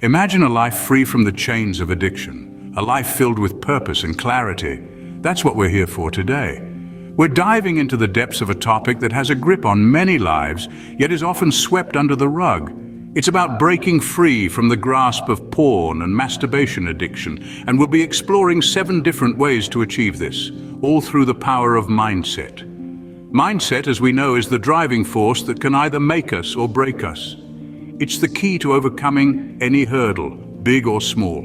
Imagine a life free from the chains of addiction, a life filled with purpose and clarity. That's what we're here for today. We're diving into the depths of a topic that has a grip on many lives, yet is often swept under the rug. It's about breaking free from the grasp of porn and masturbation addiction, and we'll be exploring 7 different ways to achieve this, all through the power of mindset. Mindset, as we know, is the driving force that can either make us or break us. It's the key to overcoming any hurdle, big or small.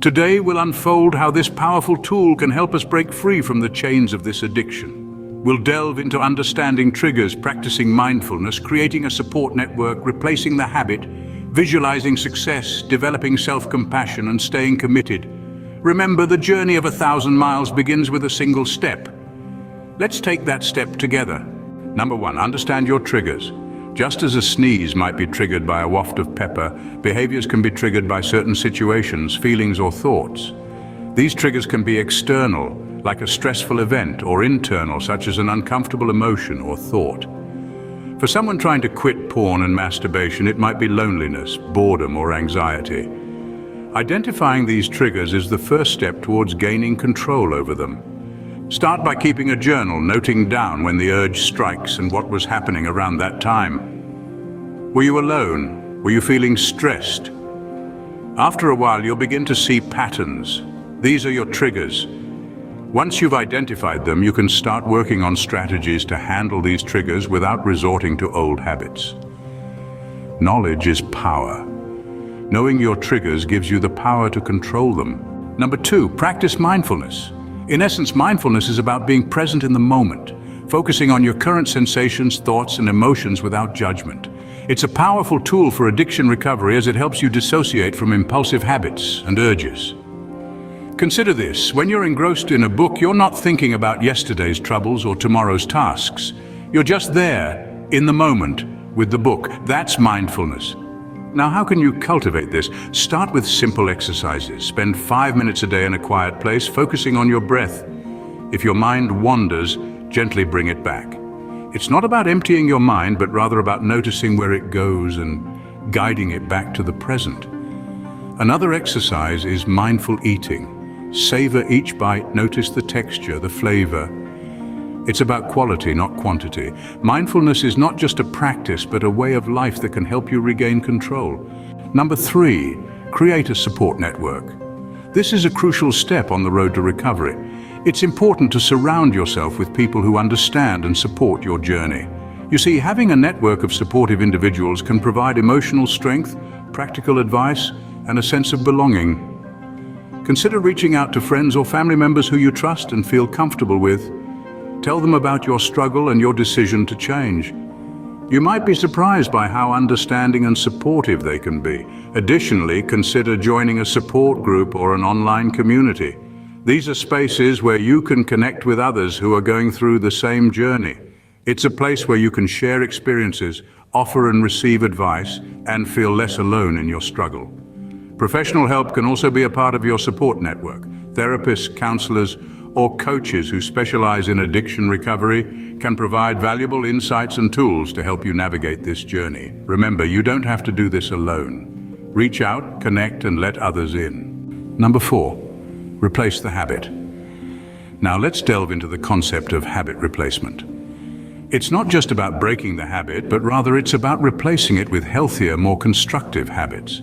Today we'll unfold how this powerful tool can help us break free from the chains of this addiction. We'll delve into understanding triggers, practicing mindfulness, creating a support network, replacing the habit, visualizing success, developing self-compassion, and staying committed. Remember, the journey of 1,000 miles begins with a single step. Let's take that step together. Number 1, understand your triggers. Just as a sneeze might be triggered by a waft of pepper, behaviors can be triggered by certain situations, feelings, or thoughts. These triggers can be external, like a stressful event, or internal, such as an uncomfortable emotion or thought. For someone trying to quit porn and masturbation, it might be loneliness, boredom, or anxiety. Identifying these triggers is the first step towards gaining control over them. Start by keeping a journal, noting down when the urge strikes and what was happening around that time. Were you alone? Were you feeling stressed? After a while, you'll begin to see patterns. These are your triggers. Once you've identified them, you can start working on strategies to handle these triggers without resorting to old habits. Knowledge is power. Knowing your triggers gives you the power to control them. Number 2, practice mindfulness. In essence, mindfulness is about being present in the moment, focusing on your current sensations, thoughts, and emotions without judgment. It's a powerful tool for addiction recovery as it helps you dissociate from impulsive habits and urges. Consider this: when you're engrossed in a book, you're not thinking about yesterday's troubles or tomorrow's tasks. You're just there, in the moment, with the book. That's mindfulness. Now, how can you cultivate this? Start with simple exercises. Spend 5 minutes a day in a quiet place, focusing on your breath. If your mind wanders, gently bring it back. It's not about emptying your mind, but rather about noticing where it goes and guiding it back to the present. Another exercise is mindful eating. Savor each bite, notice the texture, the flavor. It's about quality, not quantity. Mindfulness is not just a practice, but a way of life that can help you regain control. Number 3, create a support network. This is a crucial step on the road to recovery. It's important to surround yourself with people who understand and support your journey. You see, having a network of supportive individuals can provide emotional strength, practical advice, and a sense of belonging. Consider reaching out to friends or family members who you trust and feel comfortable with. Tell them about your struggle and your decision to change. You might be surprised by how understanding and supportive they can be. Additionally, consider joining a support group or an online community. These are spaces where you can connect with others who are going through the same journey. It's a place where you can share experiences, offer and receive advice, and feel less alone in your struggle. Professional help can also be a part of your support network. Therapists, counselors, or coaches who specialize in addiction recovery can provide valuable insights and tools to help you navigate this journey. Remember, you don't have to do this alone. Reach out, connect, and let others in. Number 4, replace the habit. Now let's delve into the concept of habit replacement. It's not just about breaking the habit, but rather it's about replacing it with healthier, more constructive habits.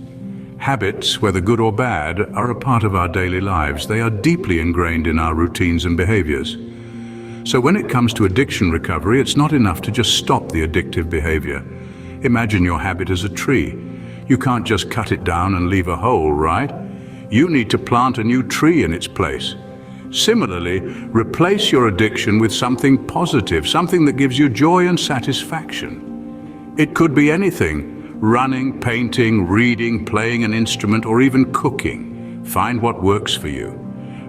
Habits, whether good or bad, are a part of our daily lives. They are deeply ingrained in our routines and behaviors. So when it comes to addiction recovery, it's not enough to just stop the addictive behavior. Imagine your habit as a tree. You can't just cut it down and leave a hole, right? You need to plant a new tree in its place. Similarly, replace your addiction with something positive, something that gives you joy and satisfaction. It could be anything: running, painting, reading, playing an instrument, or even cooking. Find what works for you.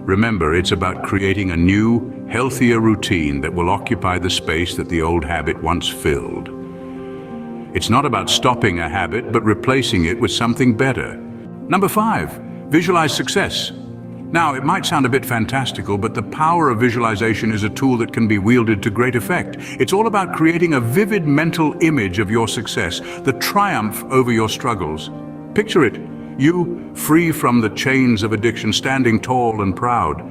Remember, it's about creating a new, healthier routine that will occupy the space that the old habit once filled. It's not about stopping a habit, but replacing it with something better. Number 5, visualize success. Now, it might sound a bit fantastical, but the power of visualization is a tool that can be wielded to great effect. It's all about creating a vivid mental image of your success, the triumph over your struggles. Picture it, you free from the chains of addiction, standing tall and proud.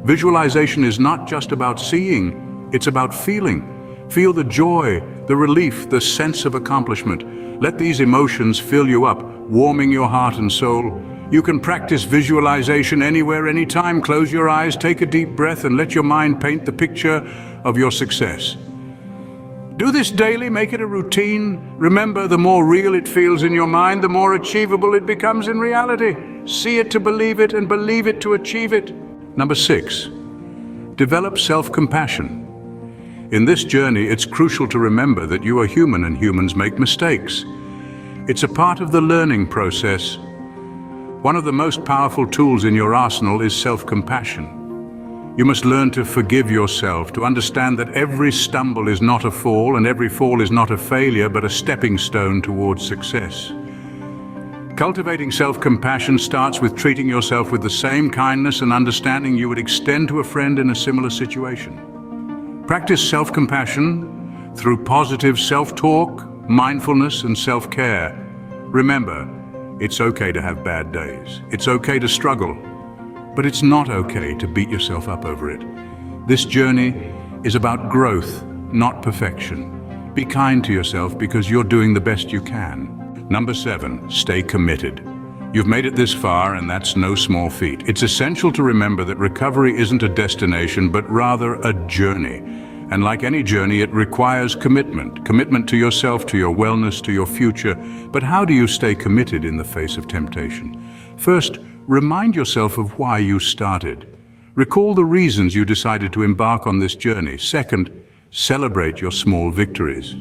Visualization is not just about seeing, it's about feeling. Feel the joy, the relief, the sense of accomplishment. Let these emotions fill you up, warming your heart and soul. You can practice visualization anywhere, anytime. Close your eyes, take a deep breath, and let your mind paint the picture of your success. Do this daily, make it a routine. Remember, the more real it feels in your mind, the more achievable it becomes in reality. See it to believe it, and believe it to achieve it. Number 6, develop self-compassion. In this journey, it's crucial to remember that you are human and humans make mistakes. It's a part of the learning process. One of the most powerful tools in your arsenal is self-compassion. You must learn to forgive yourself, to understand that every stumble is not a fall and every fall is not a failure, but a stepping stone towards success. Cultivating self-compassion starts with treating yourself with the same kindness and understanding you would extend to a friend in a similar situation. Practice self-compassion through positive self-talk, mindfulness, and self-care. Remember, it's okay to have bad days. It's okay to struggle, but it's not okay to beat yourself up over it. This journey is about growth, not perfection. Be kind to yourself because you're doing the best you can. Number 7, stay committed. You've made it this far, and that's no small feat. It's essential to remember that recovery isn't a destination, but rather a journey. And like any journey, it requires commitment. Commitment to yourself, to your wellness, to your future. But how do you stay committed in the face of temptation? First, remind yourself of why you started. Recall the reasons you decided to embark on this journey. Second, celebrate your small victories.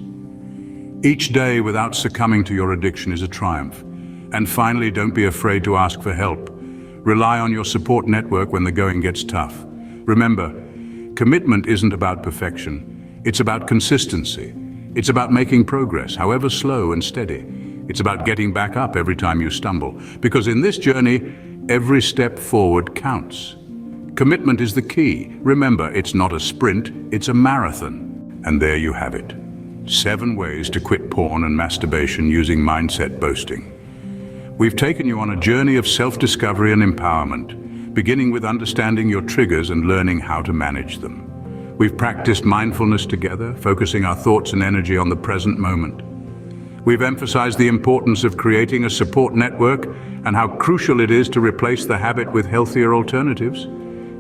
Each day without succumbing to your addiction is a triumph. And finally, don't be afraid to ask for help. Rely on your support network when the going gets tough. Remember, commitment isn't about perfection. It's about consistency. It's about making progress, however slow and steady. It's about getting back up every time you stumble. Because in this journey, every step forward counts. Commitment is the key. Remember, it's not a sprint, it's a marathon. And there you have it. 7 ways to quit porn and masturbation using mindset boosting. We've taken you on a journey of self-discovery and empowerment, beginning with understanding your triggers and learning how to manage them. We've practiced mindfulness together, focusing our thoughts and energy on the present moment. We've emphasized the importance of creating a support network and how crucial it is to replace the habit with healthier alternatives.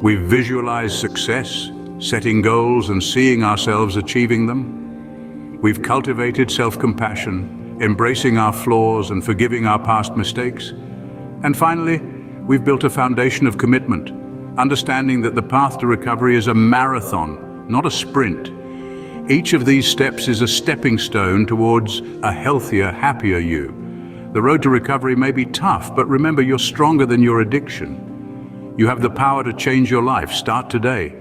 We've visualized success, setting goals and seeing ourselves achieving them. We've cultivated self-compassion, embracing our flaws and forgiving our past mistakes. And finally, we've built a foundation of commitment, understanding that the path to recovery is a marathon, not a sprint. Each of these steps is a stepping stone towards a healthier, happier you. The road to recovery may be tough, but remember, you're stronger than your addiction. You have the power to change your life. Start today.